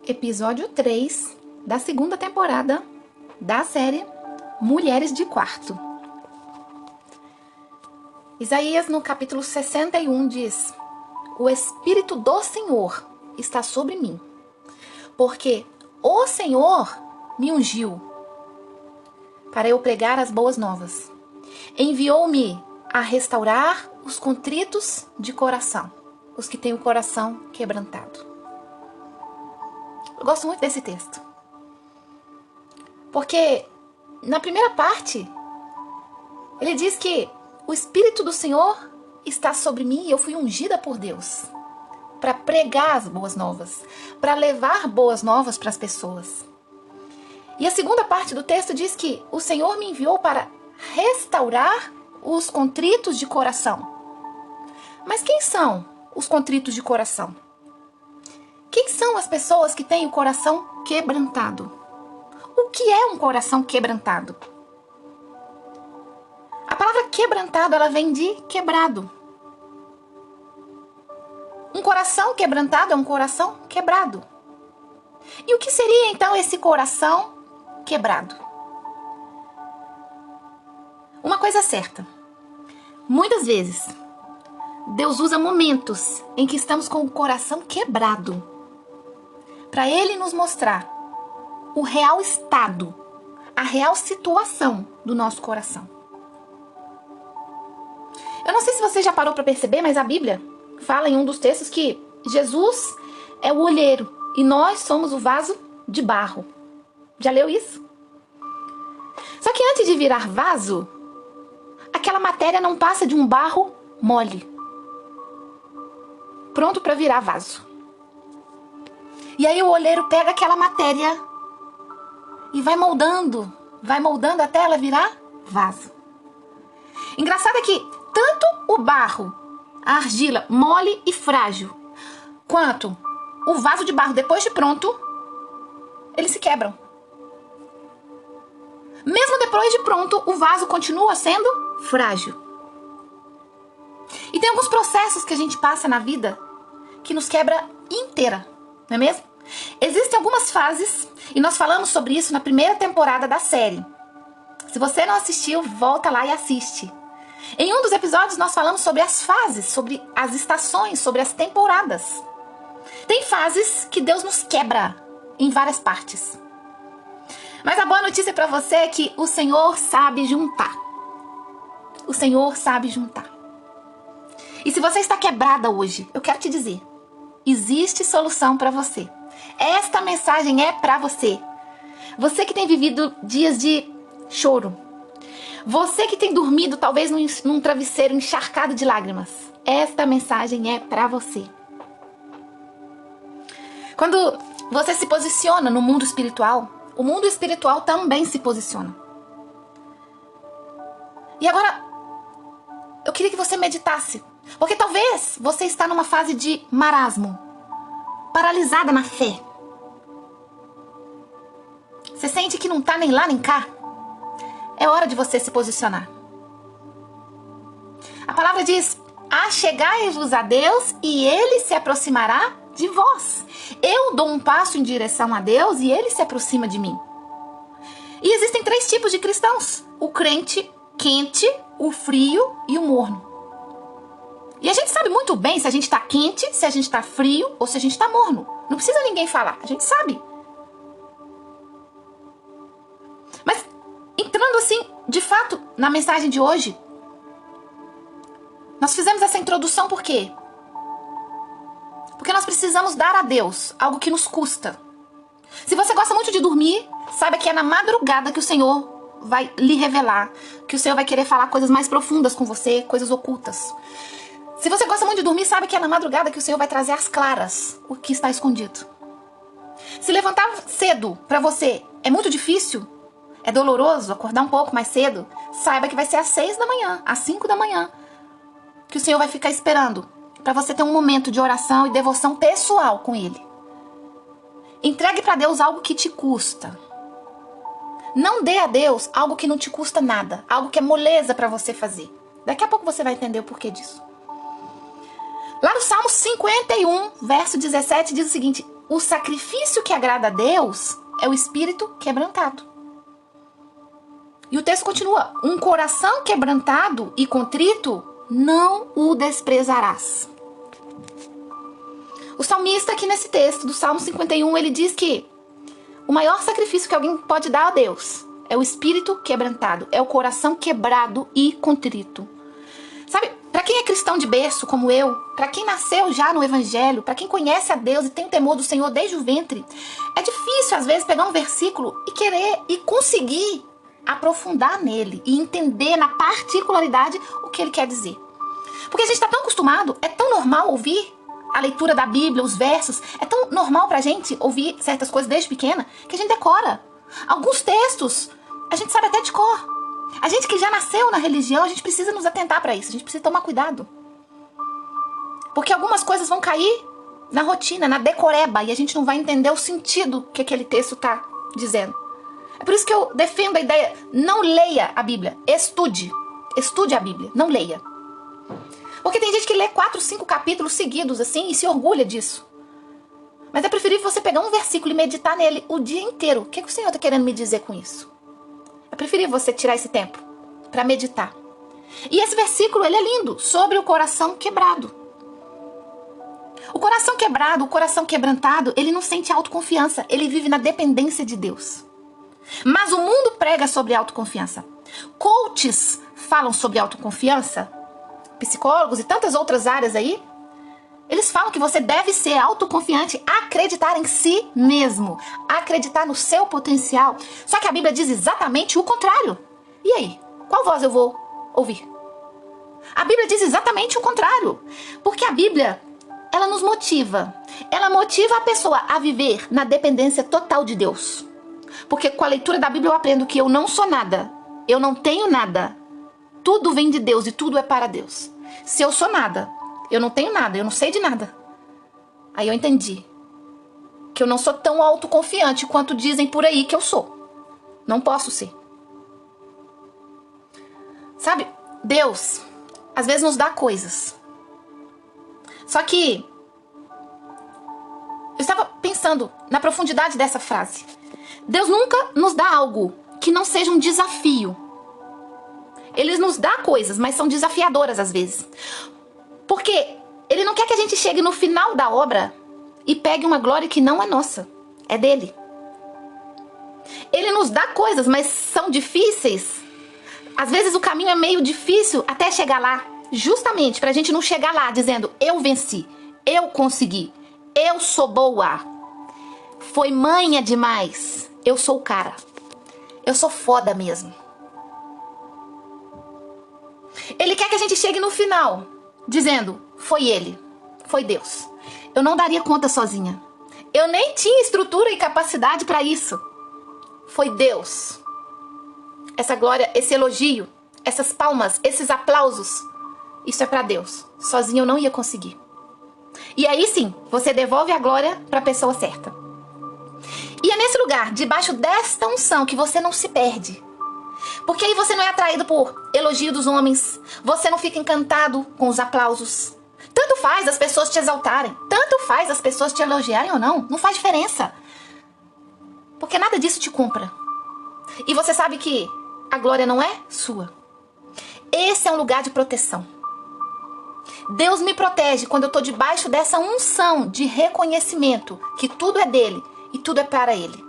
episódio 3 da segunda temporada da série Mulheres de Quarto. Isaías, no capítulo 61, diz: O Espírito do Senhor está sobre mim, porque o Senhor me ungiu para eu pregar as boas novas. Enviou-me a restaurar os contritos de coração, os que têm o coração quebrantado. Eu gosto muito desse texto, porque na primeira parte ele diz que o Espírito do Senhor está sobre mim e eu fui ungida por Deus para pregar as boas novas, para levar boas novas para as pessoas. E a segunda parte do texto diz que o Senhor me enviou para restaurar os contritos de coração. Mas quem são os contritos de coração? Quem são as pessoas que têm o coração quebrantado? O que é um coração quebrantado? A palavra quebrantado, ela vem de quebrado. Um coração quebrantado é um coração quebrado. E o que seria então esse coração quebrado? Uma coisa certa: muitas vezes Deus usa momentos em que estamos com o coração quebrado para Ele nos mostrar o real estado, a real situação do nosso coração. Eu não sei se você já parou para perceber, mas a Bíblia fala em um dos textos que Jesus é o olheiro e nós somos o vaso de barro. Já leu isso? Só que antes de virar vaso, aquela matéria não passa de um barro mole, pronto para virar vaso. E aí o olheiro pega aquela matéria e vai moldando até ela virar vaso. Engraçado é que tanto o barro, a argila mole e frágil, quanto o vaso de barro depois de pronto, eles se quebram. Mesmo depois de pronto, o vaso continua sendo frágil. E tem alguns processos que a gente passa na vida que nos quebra inteira, não é mesmo? Existem algumas fases, e nós falamos sobre isso na primeira temporada da série. Se você não assistiu, volta lá e assiste. Em um dos episódios nós falamos sobre as fases, sobre as estações, sobre as temporadas. Tem fases que Deus nos quebra em várias partes. Mas a boa notícia para você é que o Senhor sabe juntar. O Senhor sabe juntar. E se você está quebrada hoje, eu quero te dizer: existe solução para você. Esta mensagem é para você. Você que tem vivido dias de choro. Você que tem dormido talvez num travesseiro encharcado de lágrimas. Esta mensagem é para você. Quando você se posiciona no mundo espiritual, o mundo espiritual também se posiciona. E agora, eu queria que você meditasse. Porque talvez você está numa fase de marasmo, paralisada na fé. Você sente que não está nem lá nem cá. É hora de você se posicionar. A palavra diz: achegai-vos a Deus e Ele se aproximará de vós. Eu dou um passo em direção a Deus e Ele se aproxima de mim. E existem 3 tipos de cristãos: o crente quente, o frio e o morno. E a gente sabe muito bem se a gente está quente, se a gente está frio ou se a gente está morno. Não precisa ninguém falar, a gente sabe. Mas entrando assim, de fato, na mensagem de hoje, nós fizemos essa introdução por quê? Porque nós precisamos dar a Deus algo que nos custa. Se você gosta muito de dormir, saiba que é na madrugada que o Senhor vai lhe revelar, que o Senhor vai querer falar coisas mais profundas com você, coisas ocultas. Se você gosta muito de dormir, sabe que é na madrugada que o Senhor vai trazer às claras o que está escondido. Se levantar cedo para você é muito difícil, é doloroso acordar um pouco mais cedo, saiba que vai ser às 6 da manhã, às 5 da manhã, que o Senhor vai ficar esperando para você ter um momento de oração e devoção pessoal com Ele. Entregue para Deus algo que te custa. Não dê a Deus algo que não te custa nada, algo que é moleza para você fazer. Daqui a pouco você vai entender o porquê disso. Lá no Salmo 51, verso 17, diz o seguinte: o sacrifício que agrada a Deus é o espírito quebrantado. E o texto continua: um coração quebrantado e contrito não o desprezarás. O salmista aqui nesse texto do Salmo 51, ele diz que o maior sacrifício que alguém pode dar a Deus é o espírito quebrantado, é o coração quebrado e contrito. Sabe, para quem é cristão de berço como eu, para quem nasceu já no evangelho, para quem conhece a Deus e tem o temor do Senhor desde o ventre, é difícil às vezes pegar um versículo e querer e conseguir aprofundar nele e entender na particularidade o que ele quer dizer. Porque a gente está tão acostumado, é tão normal ouvir a leitura da Bíblia, os versos, é tão normal pra gente ouvir certas coisas desde pequena que a gente decora. Alguns textos a gente sabe até de cor. A gente que já nasceu na religião, a gente precisa nos atentar para isso, a gente precisa tomar cuidado. Porque algumas coisas vão cair na rotina, na decoreba, e a gente não vai entender o sentido que aquele texto está dizendo. É por isso que eu defendo a ideia, não leia a Bíblia, estude. Estude a Bíblia, não leia. Porque tem gente que lê 4, 5 capítulos seguidos assim e se orgulha disso. Mas é preferível você pegar um versículo e meditar nele o dia inteiro. O que o Senhor está querendo me dizer com isso? É preferível você tirar esse tempo para meditar. E esse versículo, ele é lindo, sobre o coração quebrado. O coração quebrado, o coração quebrantado, ele não sente autoconfiança, ele vive na dependência de Deus. Mas o mundo prega sobre autoconfiança. Coaches falam sobre autoconfiança, psicólogos e tantas outras áreas aí, eles falam que você deve ser autoconfiante, acreditar em si mesmo, acreditar no seu potencial. Só que a Bíblia diz exatamente o contrário. E aí, qual voz eu vou ouvir? A Bíblia diz exatamente o contrário. Porque a Bíblia, ela nos motiva. Ela motiva a pessoa a viver na dependência total de Deus. Porque com a leitura da Bíblia eu aprendo que eu não sou nada, eu não tenho nada. Tudo vem de Deus e tudo é para Deus. Se eu sou nada, eu não tenho nada, eu não sei de nada. Aí eu entendi que eu não sou tão autoconfiante quanto dizem por aí que eu sou. Não posso ser. Sabe, Deus às vezes nos dá coisas. Só que eu estava pensando na profundidade dessa frase. Deus nunca nos dá algo que não seja um desafio. Ele nos dá coisas, mas são desafiadoras às vezes. Porque ele não quer que a gente chegue no final da obra e pegue uma glória que não é nossa, é dele. Ele nos dá coisas, mas são difíceis. Às vezes o caminho é meio difícil até chegar lá, justamente para a gente não chegar lá dizendo: eu venci, eu consegui, eu sou boa, foi manha demais, eu sou o cara, eu sou foda mesmo. Ele quer que a gente chegue no final dizendo: foi ele, foi Deus. Eu não daria conta sozinha. Eu nem tinha estrutura e capacidade para isso. Foi Deus. Essa glória, esse elogio, essas palmas, esses aplausos, isso é para Deus. Sozinha eu não ia conseguir. E aí sim, você devolve a glória para a pessoa certa. E é nesse lugar, debaixo desta unção, que você não se perde. Porque aí você não é atraído por elogio dos homens. Você não fica encantado com os aplausos. Tanto faz as pessoas te exaltarem. Tanto faz as pessoas te elogiarem ou não. Não faz diferença. Porque nada disso te compra. E você sabe que a glória não é sua. Esse é um lugar de proteção. Deus me protege quando eu estou debaixo dessa unção de reconhecimento que tudo é dele e tudo é para ele.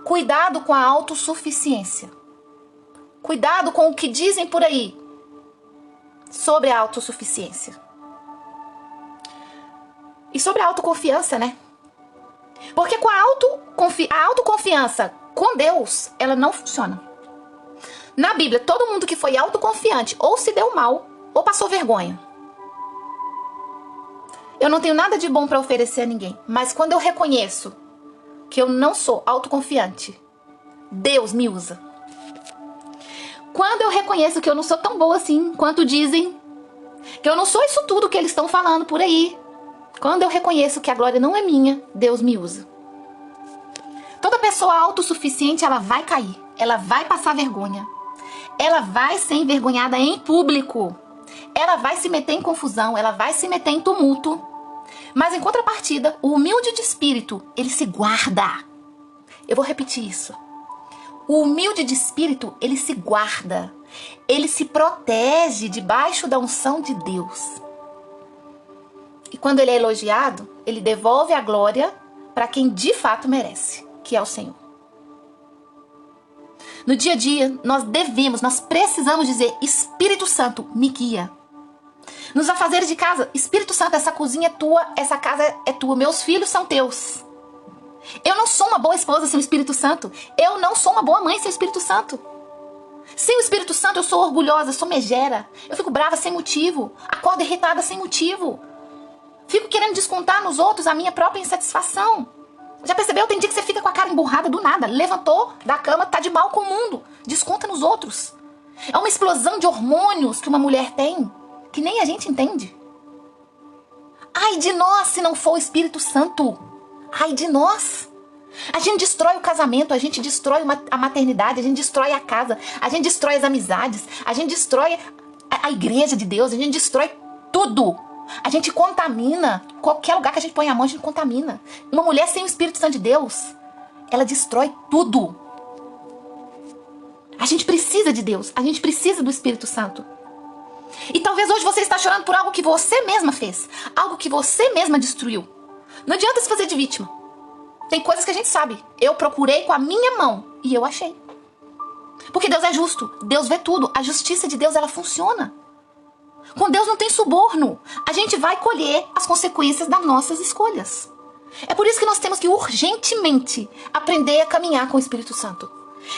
Cuidado com a autossuficiência. Cuidado com o que dizem por aí sobre a autossuficiência. E sobre a autoconfiança, né? Porque com a autoconfiança com Deus, ela não funciona. Na Bíblia, todo mundo que foi autoconfiante ou se deu mal ou passou vergonha. Eu não tenho nada de bom para oferecer a ninguém, mas quando eu reconheço que eu não sou autoconfiante, Deus me usa. Quando eu reconheço que eu não sou tão boa assim quanto dizem, que eu não sou isso tudo que eles estão falando por aí, quando eu reconheço que a glória não é minha, Deus me usa. Toda pessoa autossuficiente, ela vai cair, ela vai passar vergonha, ela vai ser envergonhada em público, ela vai se meter em confusão, ela vai se meter em tumulto, Mas em contrapartida, o humilde de espírito, ele se guarda. Eu vou repetir isso. O humilde de espírito, ele se guarda. Ele se protege debaixo da unção de Deus. E quando ele é elogiado, ele devolve a glória para quem de fato merece, que é o Senhor. No dia a dia, nós precisamos dizer: Espírito Santo, me guia. Nos afazeres de casa: Espírito Santo, essa cozinha é tua, essa casa é tua, meus filhos são teus. Eu não sou uma boa esposa sem o Espírito Santo. Eu não sou uma boa mãe sem o Espírito Santo. Sem o Espírito Santo eu sou orgulhosa, sou megera. Eu fico brava sem motivo, acordo irritada sem motivo. Fico querendo descontar nos outros a minha própria insatisfação. Já percebeu? Tem dia que você fica com a cara emburrada do nada. Levantou da cama, tá de mal com o mundo. Desconta nos outros. É uma explosão de hormônios que uma mulher tem, que nem a gente entende. Ai de nós se não for o Espírito Santo. Ai de nós. A gente destrói o casamento, a gente destrói a maternidade, a gente destrói a casa, a gente destrói as amizades, a gente destrói a igreja de Deus, a gente destrói tudo. A gente contamina. Qualquer lugar que a gente põe a mão, a gente contamina. Uma mulher sem o Espírito Santo de Deus, ela destrói tudo. A gente precisa de Deus. A gente precisa do Espírito Santo. E talvez hoje você está chorando por algo que você mesma fez. Algo que você mesma destruiu. Não adianta se fazer de vítima. Tem coisas que a gente sabe. Eu procurei com a minha mão e eu achei. Porque Deus é justo. Deus vê tudo. A justiça de Deus, ela funciona. Com Deus não tem suborno. A gente vai colher as consequências das nossas escolhas. É por isso que nós temos que urgentemente aprender a caminhar com o Espírito Santo.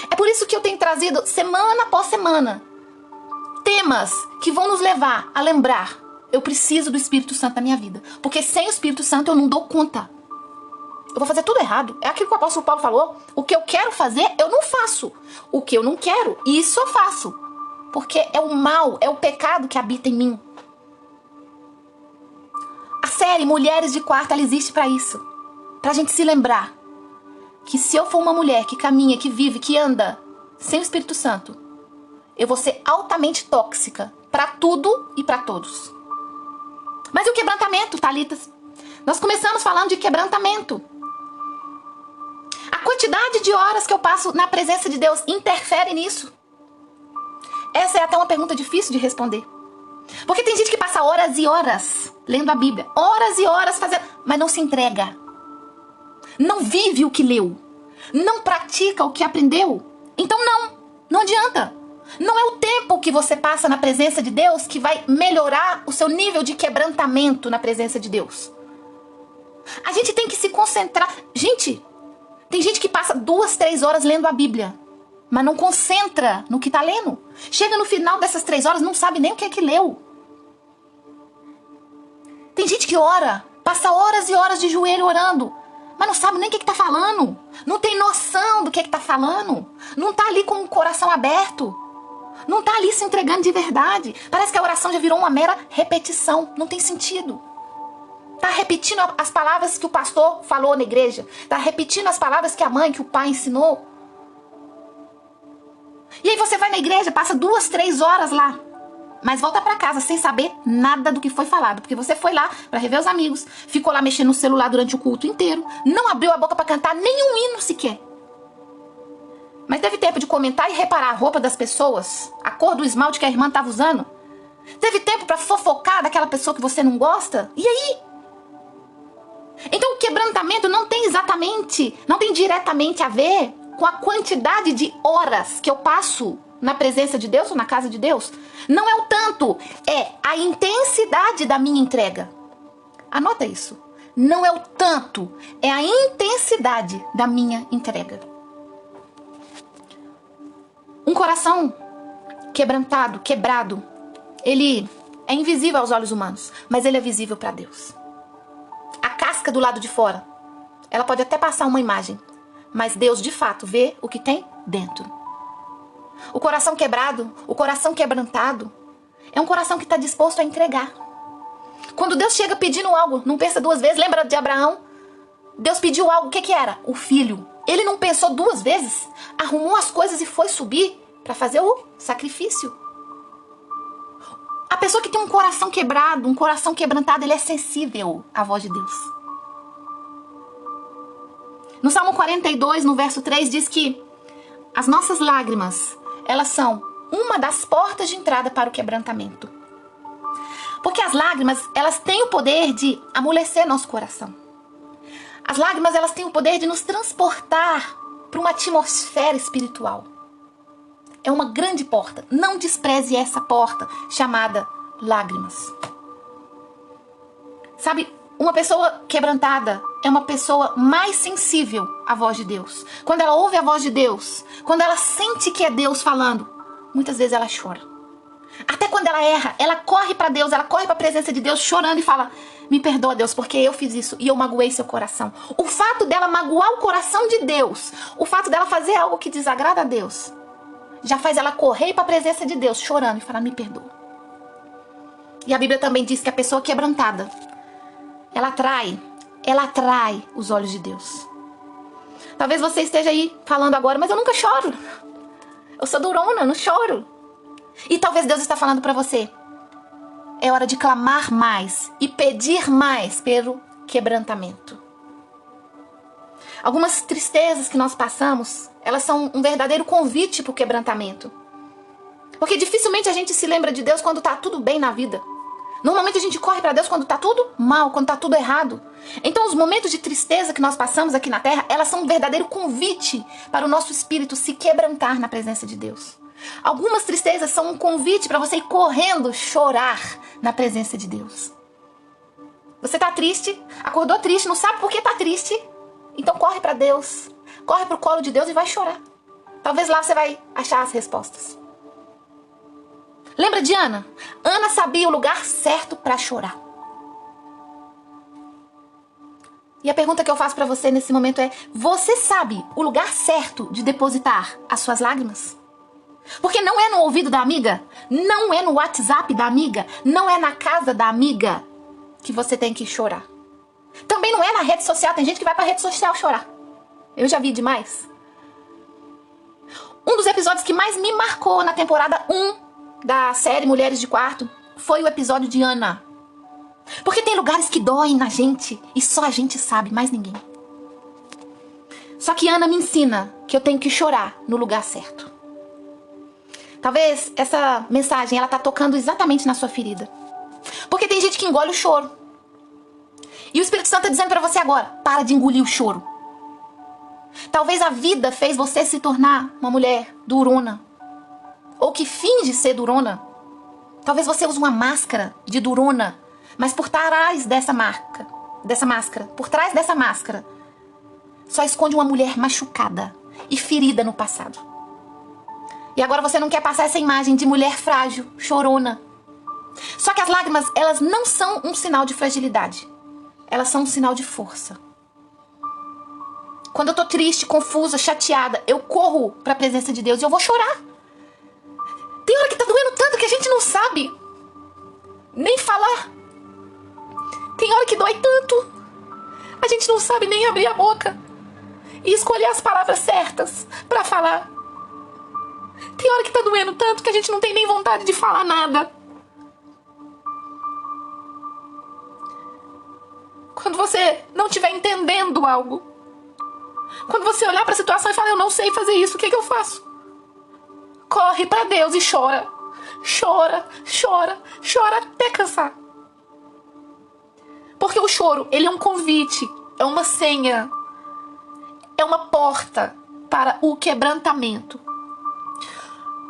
É por isso que eu tenho trazido semana após semana temas que vão nos levar a lembrar: eu preciso do Espírito Santo na minha vida. Porque sem o Espírito Santo eu não dou conta. Eu vou fazer tudo errado. É aquilo que o apóstolo Paulo falou. O que eu quero fazer, eu não faço. O que eu não quero, isso eu faço. Porque é o mal, é o pecado que habita em mim. A série Mulheres de Quarto, ela existe para isso. Pra gente se lembrar que se eu for uma mulher que caminha, que vive, que anda sem o Espírito Santo, eu vou ser altamente tóxica para tudo e para todos. Mas e o quebrantamento, Thalitas? Nós começamos falando de quebrantamento. A quantidade de horas que eu passo na presença de Deus interfere nisso? Essa é até uma pergunta difícil de responder. Porque tem gente que passa horas e horas lendo a Bíblia. Horas e horas fazendo, mas não se entrega. Não vive o que leu. Não pratica o que aprendeu. Então não adianta. Não é o tempo que você passa na presença de Deus que vai melhorar o seu nível de quebrantamento na presença de Deus. A gente tem que se concentrar. Gente, tem gente que passa 2, 3 horas lendo a Bíblia, mas não concentra no que está lendo. Chega no final dessas 3 horas, não sabe nem o que é que leu. Tem gente que ora, passa horas e horas de joelho orando, mas não sabe nem o que está falando. Não tem noção do que está falando. Não está ali com o coração aberto. Não está ali se entregando de verdade. Parece que a oração já virou uma mera repetição. Não tem sentido. Está repetindo as palavras que o pastor falou na igreja. Está repetindo as palavras que a mãe, que o pai ensinou. E aí você vai na igreja, passa 2, 3 horas lá, mas volta para casa sem saber nada do que foi falado. Porque você foi lá para rever os amigos, ficou lá mexendo no celular durante o culto inteiro, não abriu a boca para cantar nenhum hino sequer. Mas teve tempo de comentar e reparar a roupa das pessoas, a cor do esmalte que a irmã estava usando? Teve tempo para fofocar daquela pessoa que você não gosta? E aí? Então o quebrantamento não tem diretamente a ver com a quantidade de horas que eu passo na presença de Deus ou na casa de Deus. Não é o tanto, é a intensidade da minha entrega. Anota isso. Não é o tanto, é a intensidade da minha entrega. Um coração quebrantado, quebrado, ele é invisível aos olhos humanos, mas ele é visível para Deus. A casca do lado de fora, ela pode até passar uma imagem, mas Deus de fato vê o que tem dentro. O coração quebrado, o coração quebrantado, é um coração que está disposto a entregar. Quando Deus chega pedindo algo, não pensa 2 vezes. Lembra de Abraão? Deus pediu algo, o que era? O filho. Ele não pensou 2 vezes, arrumou as coisas e foi subir para fazer o sacrifício. A pessoa que tem um coração quebrado, um coração quebrantado, ele é sensível à voz de Deus. No Salmo 42, no verso 3, diz que as nossas lágrimas, elas são uma das portas de entrada para o quebrantamento. Porque as lágrimas, elas têm o poder de amolecer nosso coração. As lágrimas, elas têm o poder de nos transportar para uma atmosfera espiritual. É uma grande porta. Não despreze essa porta chamada lágrimas. Sabe, uma pessoa quebrantada é uma pessoa mais sensível à voz de Deus. Quando ela ouve a voz de Deus, quando ela sente que é Deus falando, muitas vezes ela chora. Até quando ela erra, ela corre para Deus, ela corre para a presença de Deus chorando e fala: me perdoa, Deus, porque eu fiz isso e eu magoei seu coração. O fato dela magoar o coração de Deus, o fato dela fazer algo que desagrada a Deus, já faz ela correr para a presença de Deus chorando e falar: me perdoa. E a Bíblia também diz que a pessoa quebrantada, ela atrai os olhos de Deus. Talvez você esteja aí falando agora: mas eu nunca choro. Eu sou durona, eu não choro. E talvez Deus está falando para você: é hora de clamar mais e pedir mais pelo quebrantamento. Algumas tristezas que nós passamos, elas são um verdadeiro convite para o quebrantamento. Porque dificilmente a gente se lembra de Deus quando está tudo bem na vida. Normalmente a gente corre para Deus quando está tudo mal, quando está tudo errado. Então os momentos de tristeza que nós passamos aqui na terra, elas são um verdadeiro convite para o nosso espírito se quebrantar na presença de Deus. Algumas tristezas são um convite para você ir correndo chorar na presença de Deus. Você está triste, acordou triste, não sabe por que está triste? Então corre para Deus, corre para o colo de Deus e vai chorar. Talvez lá você vai achar as respostas. Lembra de Ana? Ana sabia o lugar certo para chorar. E a pergunta que eu faço para você nesse momento é: você sabe o lugar certo de depositar as suas lágrimas? Porque não é no ouvido da amiga, não é no WhatsApp da amiga, não é na casa da amiga que você tem que chorar. Também não é na rede social. Tem gente que vai pra rede social chorar. Eu já vi demais. Um dos episódios que mais me marcou na temporada 1 da série Mulheres de Quarto foi o episódio de Ana. Porque tem lugares que doem na gente e só a gente sabe, mais ninguém. Só que Ana me ensina que eu tenho que chorar no lugar certo. Talvez essa mensagem ela tá tocando exatamente na sua ferida. Porque tem gente que engole o choro. E o Espírito Santo está dizendo para você agora: para de engolir o choro. Talvez a vida fez você se tornar uma mulher durona. Ou que finge ser durona. Talvez você use uma máscara de durona. Mas por trás dessa máscara, por trás dessa máscara, só esconde uma mulher machucada e ferida no passado. E agora você não quer passar essa imagem de mulher frágil, chorona. Só que as lágrimas, elas não são um sinal de fragilidade. Elas são um sinal de força. Quando eu tô triste, confusa, chateada, eu corro para a presença de Deus e eu vou chorar. Tem hora que tá doendo tanto que a gente não sabe nem falar. Tem hora que dói tanto, a gente não sabe nem abrir a boca e escolher as palavras certas para falar. Tem hora que tá doendo tanto que a gente não tem nem vontade de falar nada. Quando você não estiver entendendo algo, quando você olhar para a situação e falar: eu não sei fazer isso, o que eu faço? Corre para Deus e chora. Chora, chora, chora até cansar. Porque o choro, ele é um convite, é uma senha, é uma porta para o quebrantamento.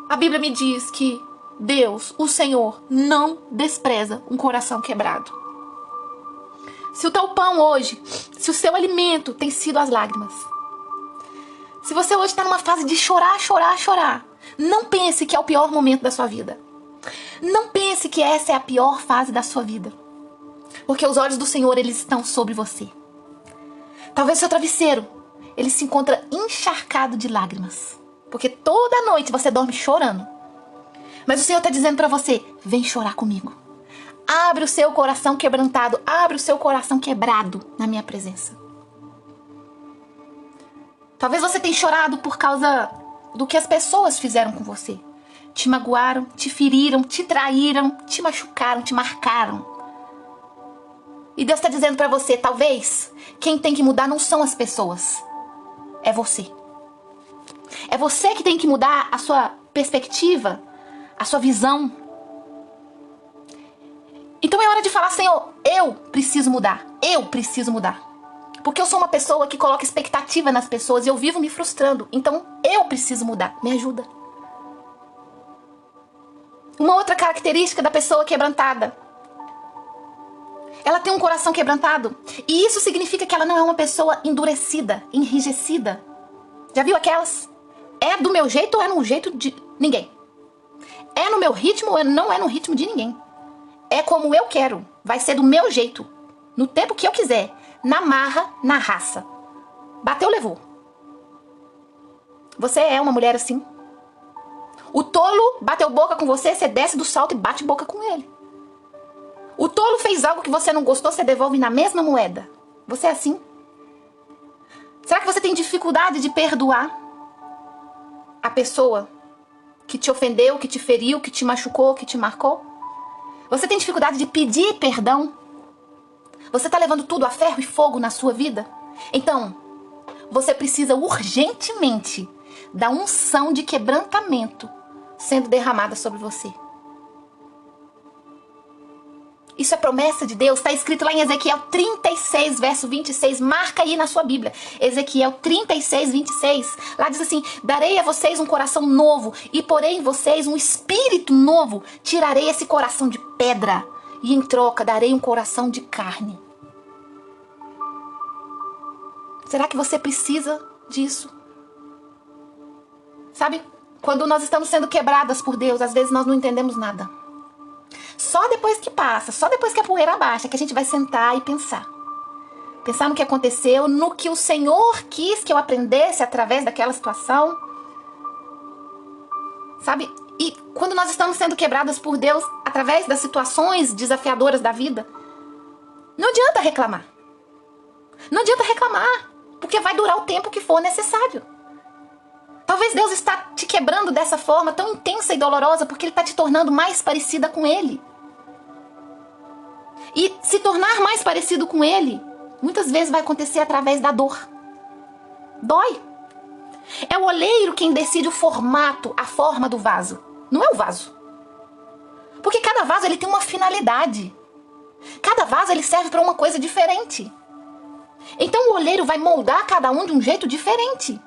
A Bíblia me diz que Deus, o Senhor, não despreza um coração quebrado. Se o teu pão hoje, se o seu alimento tem sido as lágrimas, se você hoje está numa fase de chorar, chorar, chorar, não pense que é o pior momento da sua vida. Não pense que essa é a pior fase da sua vida. Porque os olhos do Senhor, eles estão sobre você. Talvez o seu travesseiro, ele se encontra encharcado de lágrimas. Porque toda noite você dorme chorando. Mas o Senhor está dizendo para você: vem chorar comigo. Abre o seu coração quebrantado, abre o seu coração quebrado na minha presença. Talvez você tenha chorado por causa do que as pessoas fizeram com você. te magoaram, te feriram, te traíram, te machucaram, te marcaram. E Deus está dizendo para você, talvez, quem tem que mudar não são as pessoas, é você. É você que tem que mudar a sua perspectiva, a sua visão. Então é hora de falar, Senhor, eu preciso mudar, eu preciso mudar. Porque eu sou uma pessoa que coloca expectativa nas pessoas e eu vivo me frustrando. Então eu preciso mudar, me ajuda. Uma outra característica da pessoa quebrantada. Ela tem um coração quebrantado. E isso significa que ela não é uma pessoa endurecida, enrijecida. Já viu aquelas? É do meu jeito ou é no jeito de ninguém? É no meu ritmo ou não é no ritmo de ninguém? É como eu quero. Vai ser do meu jeito. No tempo que eu quiser. Na marra, na raça. Bateu, levou. Você é uma mulher assim? O tolo bateu boca com você, você desce do salto e bate boca com ele. O tolo fez algo que você não gostou, você devolve na mesma moeda. Você é assim? Será que você tem dificuldade de perdoar a pessoa que te ofendeu, que te feriu, que te machucou, que te marcou? Você tem dificuldade de pedir perdão? Você está levando tudo a ferro e fogo na sua vida? Então, você precisa urgentemente da unção de quebrantamento sendo derramada sobre você. Isso é promessa de Deus, está escrito lá em Ezequiel 36, verso 26, marca aí na sua Bíblia, Ezequiel 36, 26, lá diz assim, darei a vocês um coração novo e porei em vocês um espírito novo, tirarei esse coração de pedra e em troca darei um coração de carne. Será que você precisa disso? Sabe, quando nós estamos sendo quebradas por Deus, às vezes nós não entendemos nada. Só depois que passa, só depois que a poeira baixa, que a gente vai sentar e pensar. Pensar no que aconteceu, no que o Senhor quis que eu aprendesse através daquela situação. Sabe? E quando nós estamos sendo quebradas por Deus, através das situações desafiadoras da vida, não adianta reclamar. Não adianta reclamar, porque vai durar o tempo que for necessário. Talvez Deus está te quebrando dessa forma tão intensa e dolorosa porque Ele está te tornando mais parecida com Ele. E se tornar mais parecido com Ele, muitas vezes vai acontecer através da dor. Dói. É o oleiro quem decide o formato, a forma do vaso. Não é o vaso. Porque cada vaso ele tem uma finalidade. Cada vaso ele serve para uma coisa diferente. Então o oleiro vai moldar cada um de um jeito diferente.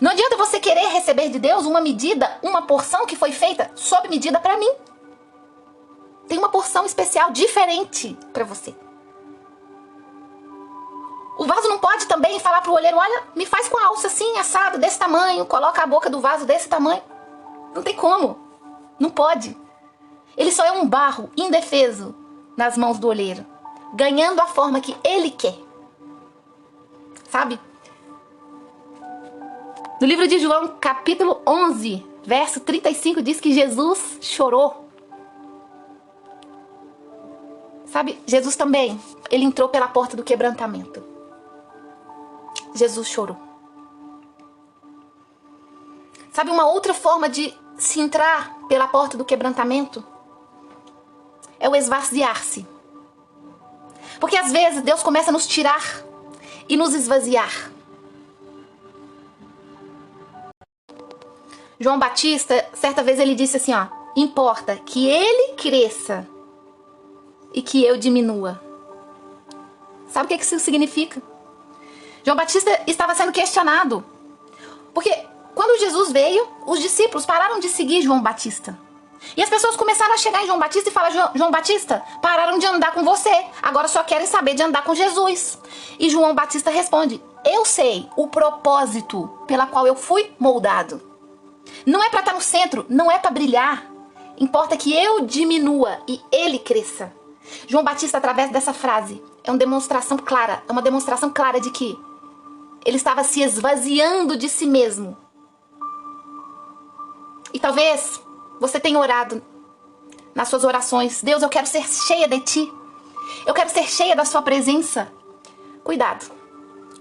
Não adianta você querer receber de Deus uma medida, uma porção que foi feita sob medida para mim. Tem uma porção especial diferente para você. O vaso não pode também falar para o olheiro, olha, me faz com a alça assim, assado, desse tamanho, coloca a boca do vaso desse tamanho. Não tem como. Não pode. Ele só é um barro indefeso nas mãos do olheiro, ganhando a forma que ele quer. Sabe? No livro de João, capítulo 11, verso 35, diz que Jesus chorou. Sabe, Jesus também, ele entrou pela porta do quebrantamento. Jesus chorou. Sabe uma outra forma de se entrar pela porta do quebrantamento? É o esvaziar-se. Porque às vezes Deus começa a nos tirar e nos esvaziar. João Batista, certa vez ele disse assim, ó, importa que ele cresça e que eu diminua. Sabe o que isso significa? João Batista estava sendo questionado. Porque quando Jesus veio, os discípulos pararam de seguir João Batista. E as pessoas começaram a chegar em João Batista e falar, João Batista, pararam de andar com você, agora só querem saber de andar com Jesus. E João Batista responde, eu sei o propósito pela qual eu fui moldado. Não é para estar no centro, não é para brilhar. Importa que eu diminua e ele cresça. João Batista, através dessa frase, é uma demonstração clara de que ele estava se esvaziando de si mesmo. E talvez você tenha orado nas suas orações, Deus, eu quero ser cheia de ti. Eu quero ser cheia da sua presença. Cuidado.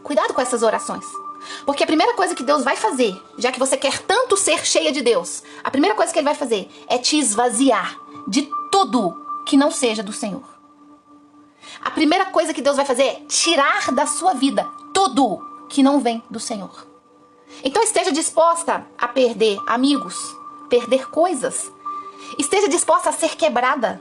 Cuidado com essas orações. Porque a primeira coisa que Deus vai fazer, já que você quer tanto ser cheia de Deus, a primeira coisa que Ele vai fazer é te esvaziar de tudo que não seja do Senhor. A primeira coisa que Deus vai fazer é tirar da sua vida tudo que não vem do Senhor. Então esteja disposta a perder amigos, perder coisas. Esteja disposta a ser quebrada.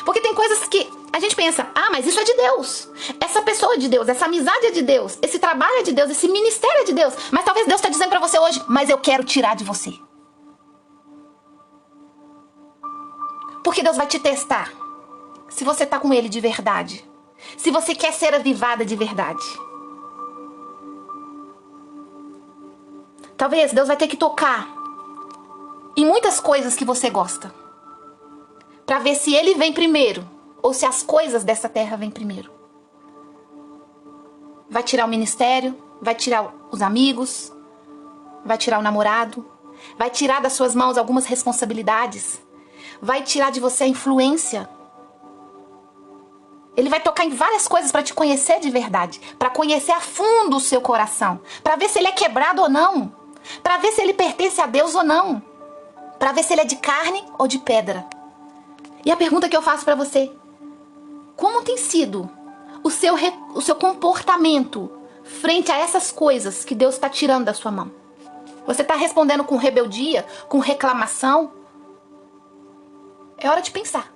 Porque tem coisas que a gente pensa, mas isso é de Deus. Essa pessoa é de Deus, essa amizade é de Deus, esse trabalho é de Deus, esse ministério é de Deus. Mas talvez Deus está dizendo para você hoje, mas eu quero tirar de você. Porque Deus vai te testar. Se você está com Ele de verdade. Se você quer ser avivada de verdade. Talvez Deus vai ter que tocar em muitas coisas que você gosta. Para ver se Ele vem primeiro. Ou se as coisas dessa terra vêm primeiro. Vai tirar o ministério. Vai tirar os amigos. Vai tirar o namorado. Vai tirar das suas mãos algumas responsabilidades. Vai tirar de você a influência. Ele vai tocar em várias coisas para te conhecer de verdade. Para conhecer a fundo o seu coração. Para ver se ele é quebrado ou não. Para ver se ele pertence a Deus ou não. Para ver se ele é de carne ou de pedra. E a pergunta que eu faço para você. Como tem sido o seu comportamento frente a essas coisas que Deus está tirando da sua mão? Você está respondendo com rebeldia? Com reclamação? É hora de pensar.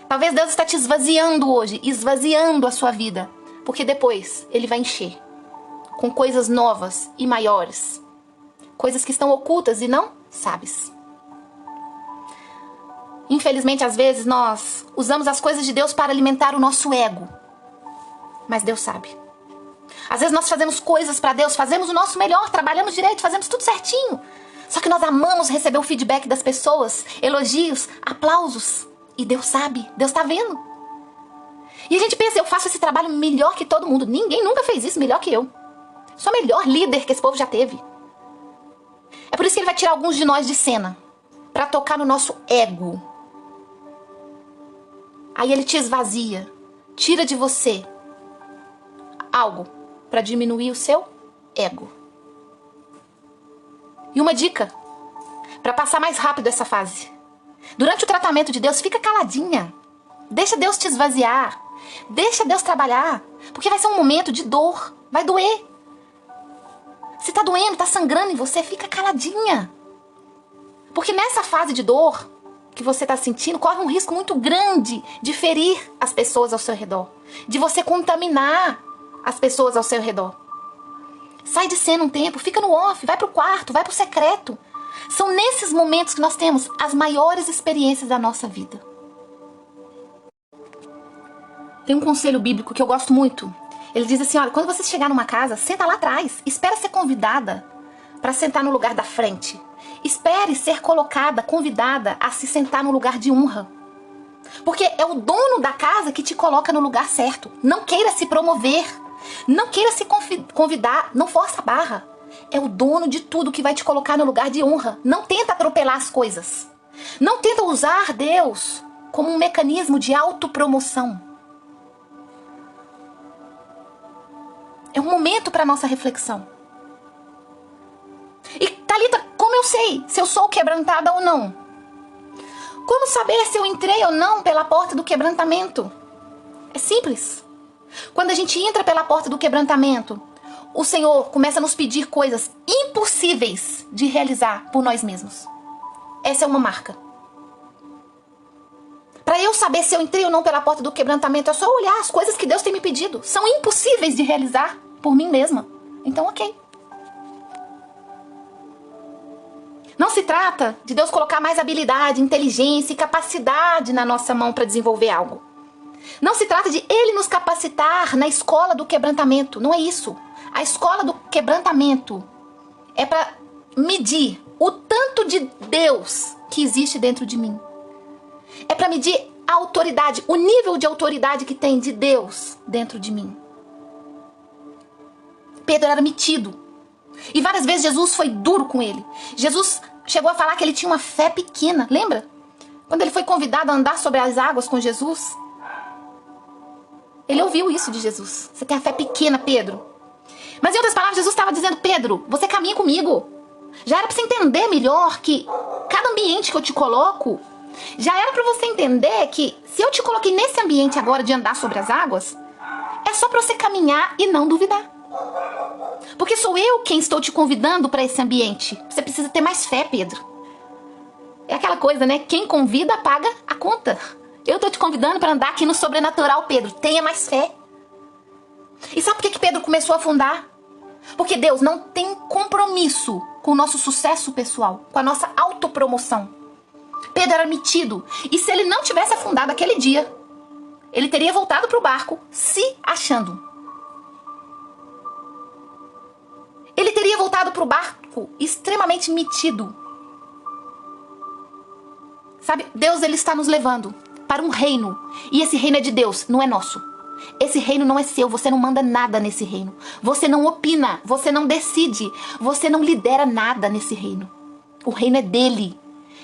Talvez Deus está te esvaziando hoje, esvaziando a sua vida, porque depois Ele vai encher com coisas novas e maiores, coisas que estão ocultas e não sabes. Infelizmente, às vezes, nós usamos as coisas de Deus para alimentar o nosso ego, mas Deus sabe. Às vezes nós fazemos coisas para Deus, fazemos o nosso melhor, trabalhamos direito, fazemos tudo certinho, só que nós amamos receber o feedback das pessoas, elogios, aplausos. E Deus sabe, Deus tá vendo. E a gente pensa, eu faço esse trabalho melhor que todo mundo. Ninguém nunca fez isso melhor que eu. Sou a melhor líder que esse povo já teve. É por isso que Ele vai tirar alguns de nós de cena. Pra tocar no nosso ego. Aí Ele te esvazia. Tira de você algo pra diminuir o seu ego. E uma dica. Pra passar mais rápido essa fase. Durante o tratamento de Deus, fica caladinha. Deixa Deus te esvaziar. Deixa Deus trabalhar. Porque vai ser um momento de dor. Vai doer. Se tá doendo, tá sangrando em você, fica caladinha. Porque nessa fase de dor que você tá sentindo, corre um risco muito grande de ferir as pessoas ao seu redor. De você contaminar as pessoas ao seu redor. Sai de cena um tempo, fica no off, vai pro quarto, vai pro secreto. São nesses momentos que nós temos as maiores experiências da nossa vida. Tem um conselho bíblico que eu gosto muito. Ele diz assim, olha, quando você chegar numa casa, senta lá atrás. Espera ser convidada para sentar no lugar da frente. Espere ser colocada, convidada a se sentar no lugar de honra. Porque é o dono da casa que te coloca no lugar certo. Não queira se promover. Não queira se convidar. Não força a barra. É o dono de tudo que vai te colocar no lugar de honra. Não tenta atropelar as coisas. Não tenta usar Deus como um mecanismo de autopromoção. É um momento para nossa reflexão. E Thalita, como eu sei se eu sou quebrantada ou não? Como saber se eu entrei ou não pela porta do quebrantamento? É simples. Quando a gente entra pela porta do quebrantamento, o Senhor começa a nos pedir coisas impossíveis de realizar por nós mesmos. Essa é uma marca. Para eu saber se eu entrei ou não pela porta do quebrantamento, é só olhar as coisas que Deus tem me pedido. São impossíveis de realizar por mim mesma. Então, ok. Não se trata de Deus colocar mais habilidade, inteligência e capacidade na nossa mão para desenvolver algo. Não se trata de Ele nos capacitar na escola do quebrantamento. Não é isso. A escola do quebrantamento é para medir o tanto de Deus que existe dentro de mim. É para medir a autoridade, o nível de autoridade que tem de Deus dentro de mim. Pedro era metido. E várias vezes Jesus foi duro com ele. Jesus chegou a falar que ele tinha uma fé pequena. Lembra? Quando ele foi convidado a andar sobre as águas com Jesus. Ele ouviu isso de Jesus. Você tem a fé pequena, Pedro. Mas em outras palavras, Jesus estava dizendo, Pedro, você caminha comigo. Já era para você entender melhor que cada ambiente que eu te coloco, já era para você entender que se eu te coloquei nesse ambiente agora de andar sobre as águas, é só para você caminhar e não duvidar. Porque sou eu quem estou te convidando para esse ambiente. Você precisa ter mais fé, Pedro. É aquela coisa, né? Quem convida paga a conta. Eu estou te convidando para andar aqui no sobrenatural, Pedro. Tenha mais fé. E sabe por que Pedro começou a afundar? Porque Deus não tem compromisso com o nosso sucesso pessoal, com a nossa autopromoção. Pedro era metido. E se ele não tivesse afundado aquele dia, ele teria voltado para o barco se achando. Ele teria voltado para o barco extremamente metido. Sabe, Deus ele está nos levando para um reino. E esse reino é de Deus, não é nosso. Esse reino não é seu, você não manda nada nesse reino. Você não opina, você não decide, você não lidera nada nesse reino. O reino é dele.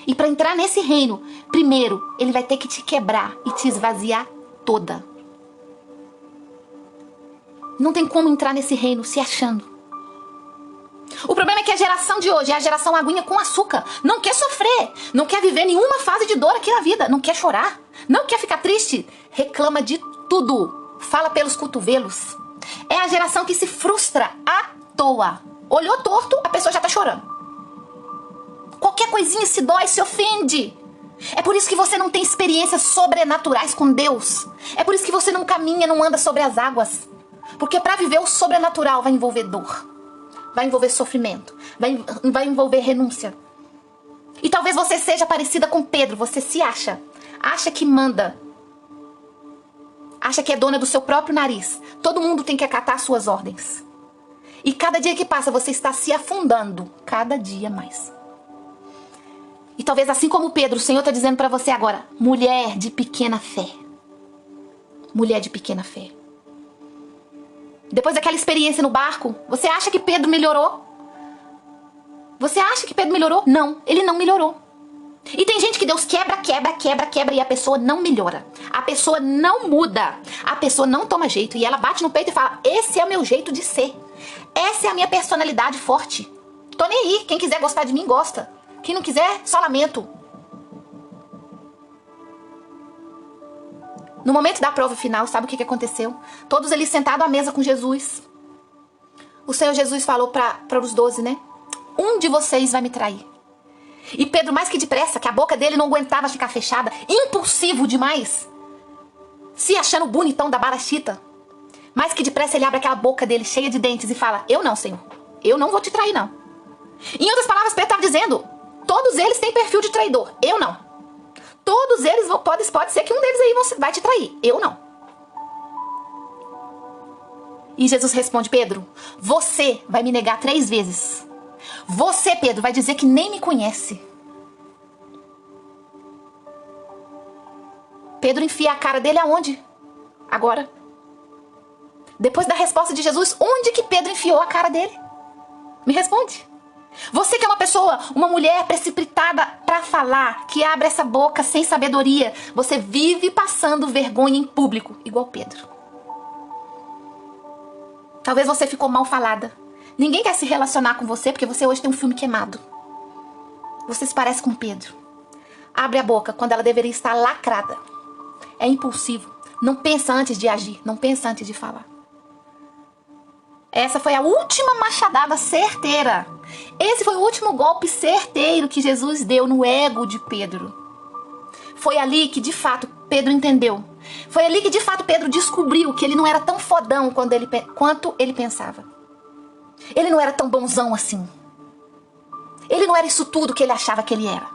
E para entrar nesse reino, primeiro, ele vai ter que te quebrar e te esvaziar toda. Não tem como entrar nesse reino se achando. O problema é que a geração de hoje é a geração aguinha com açúcar. Não quer sofrer, não quer viver nenhuma fase de dor aqui na vida, não quer chorar, não quer ficar triste, reclama de tudo, fala pelos cotovelos. É a geração que se frustra à toa. Olhou torto, a pessoa já tá chorando. Qualquer coisinha se dói, se ofende. É por isso que você não tem experiências sobrenaturais com Deus. É por isso que você não caminha, não anda sobre as águas. Porque para viver o sobrenatural vai envolver dor. Vai envolver sofrimento. Vai envolver renúncia. E talvez você seja parecida com Pedro. Você se acha. Acha que manda. Acha que é dona do seu próprio nariz. Todo mundo tem que acatar as suas ordens. E cada dia que passa você está se afundando. Cada dia mais. E talvez assim como Pedro, o Senhor está dizendo para você agora. Mulher de pequena fé. Mulher de pequena fé. Depois daquela experiência no barco, você acha que Pedro melhorou? Você acha que Pedro melhorou? Não, ele não melhorou. E tem gente que Deus quebra e a pessoa não melhora. A pessoa não muda. A pessoa não toma jeito. E ela bate no peito e fala, esse é o meu jeito de ser. Essa é a minha personalidade forte. Tô nem aí. Quem quiser gostar de mim, gosta. Quem não quiser, só lamento. No momento da prova final, sabe o que aconteceu? Todos eles sentados à mesa com Jesus. O Senhor Jesus falou para os 12, né? Um de vocês vai me trair. E Pedro, mais que depressa, que a boca dele não aguentava ficar fechada, impulsivo demais, se achando bonitão da barachita, mais que depressa ele abre aquela boca dele cheia de dentes e fala, eu não, Senhor, eu não vou te trair, não. Em outras palavras, Pedro estava dizendo, todos eles têm perfil de traidor, eu não. Todos eles, pode ser que um deles aí vai te trair. Eu não. E Jesus responde, Pedro, você vai me negar 3 vezes. Você, Pedro, vai dizer que nem me conhece. Pedro enfia a cara dele aonde? Agora. Depois da resposta de Jesus, onde que Pedro enfiou a cara dele? Me responde. Você que é uma pessoa, uma mulher precipitada para falar, que abre essa boca sem sabedoria, você vive passando vergonha em público, igual Pedro. Talvez você ficou mal falada. Ninguém quer se relacionar com você porque você hoje tem um filme queimado. Você se parece com Pedro. Abre a boca quando ela deveria estar lacrada. É impulsivo. Não pensa antes de agir, não pensa antes de falar. Essa foi a última machadada certeira. Esse foi o último golpe certeiro que Jesus deu no ego de Pedro. Foi ali que, de fato, Pedro entendeu. Foi ali que, de fato, Pedro descobriu que ele não era tão fodão quanto ele pensava. Ele não era tão bonzão assim. Ele não era isso tudo que ele achava que ele era.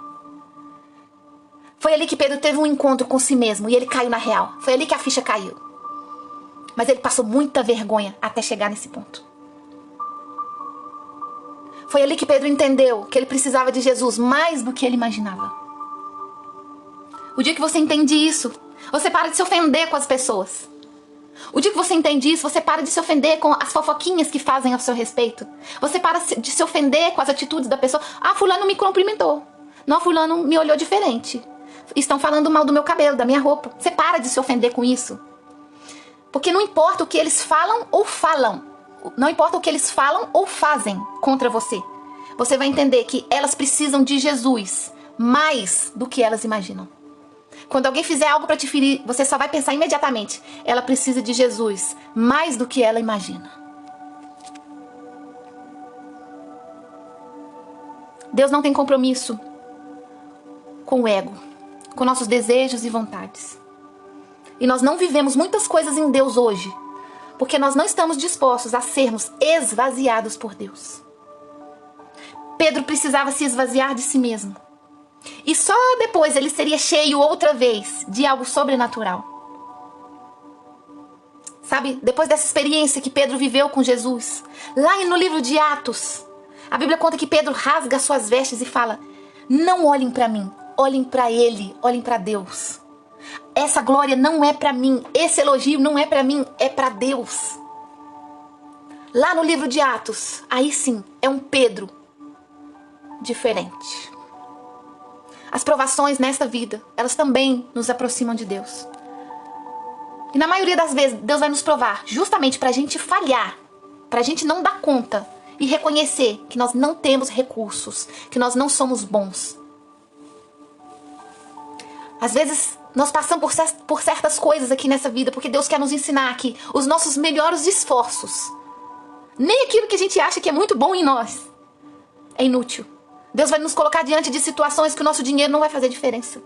Foi ali que Pedro teve um encontro com si mesmo e ele caiu na real. Foi ali que a ficha caiu. Mas ele passou muita vergonha até chegar nesse ponto. Foi ali que Pedro entendeu que ele precisava de Jesus mais do que ele imaginava. O dia que você entende isso, você para de se ofender com as pessoas. O dia que você entende isso, você para de se ofender com as fofoquinhas que fazem ao seu respeito. Você para de se ofender com as atitudes da pessoa. Ah, fulano me cumprimentou. Não, fulano me olhou diferente. Estão falando mal do meu cabelo, da minha roupa. Você para de se ofender com isso. Porque não importa o que eles falam ou falam. não importa o que eles falam ou fazem contra você. Você vai entender que elas precisam de Jesus mais do que elas imaginam. Quando alguém fizer algo para te ferir, você só vai pensar imediatamente: ela precisa de Jesus mais do que ela imagina. Deus não tem compromisso com o ego, com nossos desejos e vontades. E nós não vivemos muitas coisas em Deus hoje, porque nós não estamos dispostos a sermos esvaziados por Deus. Pedro precisava se esvaziar de si mesmo. E só depois ele seria cheio outra vez de algo sobrenatural. Sabe, depois dessa experiência que Pedro viveu com Jesus, lá no livro de Atos, a Bíblia conta que Pedro rasga suas vestes e fala: não olhem para mim, olhem para Ele, olhem para Deus. Essa glória não é para mim, esse elogio não é para mim, é para Deus. Lá no livro de Atos, aí sim, é um Pedro diferente. As provações nesta vida, elas também nos aproximam de Deus. E na maioria das vezes, Deus vai nos provar justamente para a gente falhar, para a gente não dar conta e reconhecer que nós não temos recursos, que nós não somos bons. Às vezes, nós passamos por certas coisas aqui nessa vida, porque Deus quer nos ensinar que os nossos melhores esforços, nem aquilo que a gente acha que é muito bom em nós, é inútil. Deus vai nos colocar diante de situações que o nosso dinheiro não vai fazer diferença.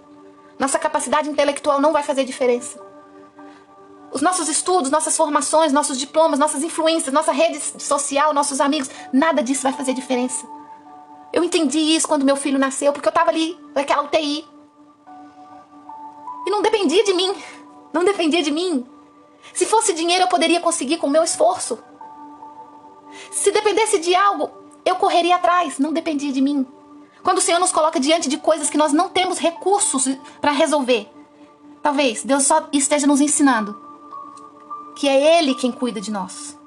Nossa capacidade intelectual não vai fazer diferença. Os nossos estudos, nossas formações, nossos diplomas, nossas influências, nossa rede social, nossos amigos, nada disso vai fazer diferença. Eu entendi isso quando meu filho nasceu, porque eu estava ali, naquela UTI. E não dependia de mim. Não dependia de mim. Se fosse dinheiro, eu poderia conseguir com o meu esforço. Se dependesse de algo, eu correria atrás. Não dependia de mim. Quando o Senhor nos coloca diante de coisas que nós não temos recursos para resolver, talvez Deus só esteja nos ensinando que é Ele quem cuida de nós.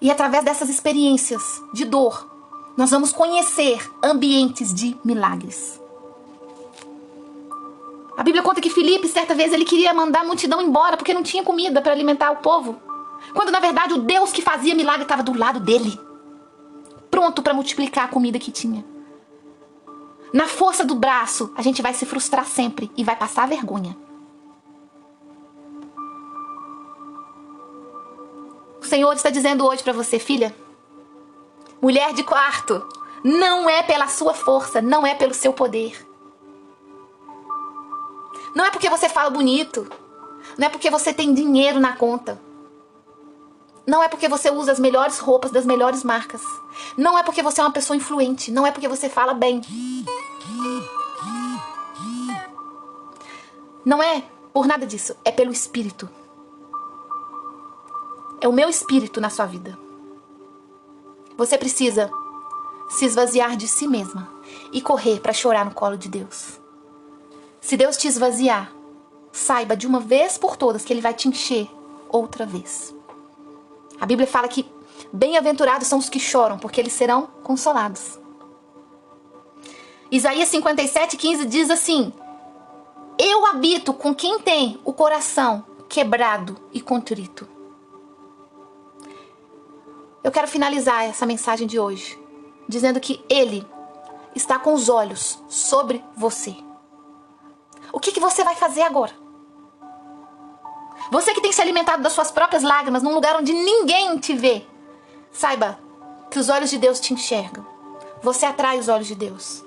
E através dessas experiências de dor, nós vamos conhecer ambientes de milagres. A Bíblia conta que Filipe, certa vez, ele queria mandar a multidão embora porque não tinha comida para alimentar o povo. Quando, na verdade, o Deus que fazia milagre estava do lado dele, pronto para multiplicar a comida que tinha. Na força do braço, a gente vai se frustrar sempre e vai passar vergonha. O Senhor está dizendo hoje para você: filha, mulher de quarto, não é pela sua força, não é pelo seu poder. Não é porque você fala bonito, não é porque você tem dinheiro na conta. Não é porque você usa as melhores roupas das melhores marcas. Não é porque você é uma pessoa influente. Não é porque você fala bem. Não é por nada disso. É pelo Espírito. É o meu Espírito na sua vida. Você precisa se esvaziar de si mesma e correr para chorar no colo de Deus. Se Deus te esvaziar, saiba de uma vez por todas que Ele vai te encher outra vez. A Bíblia fala que bem-aventurados são os que choram, porque eles serão consolados. Isaías 57:15 diz assim: eu habito com quem tem o coração quebrado e contrito. Eu quero finalizar essa mensagem de hoje dizendo que Ele está com os olhos sobre você. O que você vai fazer agora? Você que tem se alimentado das suas próprias lágrimas num lugar onde ninguém te vê, saiba que os olhos de Deus te enxergam. Você atrai os olhos de Deus.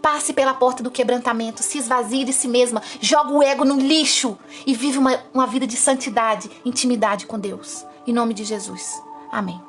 Passe pela porta do quebrantamento, se esvazie de si mesma, joga o ego no lixo e vive uma vida de santidade, intimidade com Deus. Em nome de Jesus. Amém.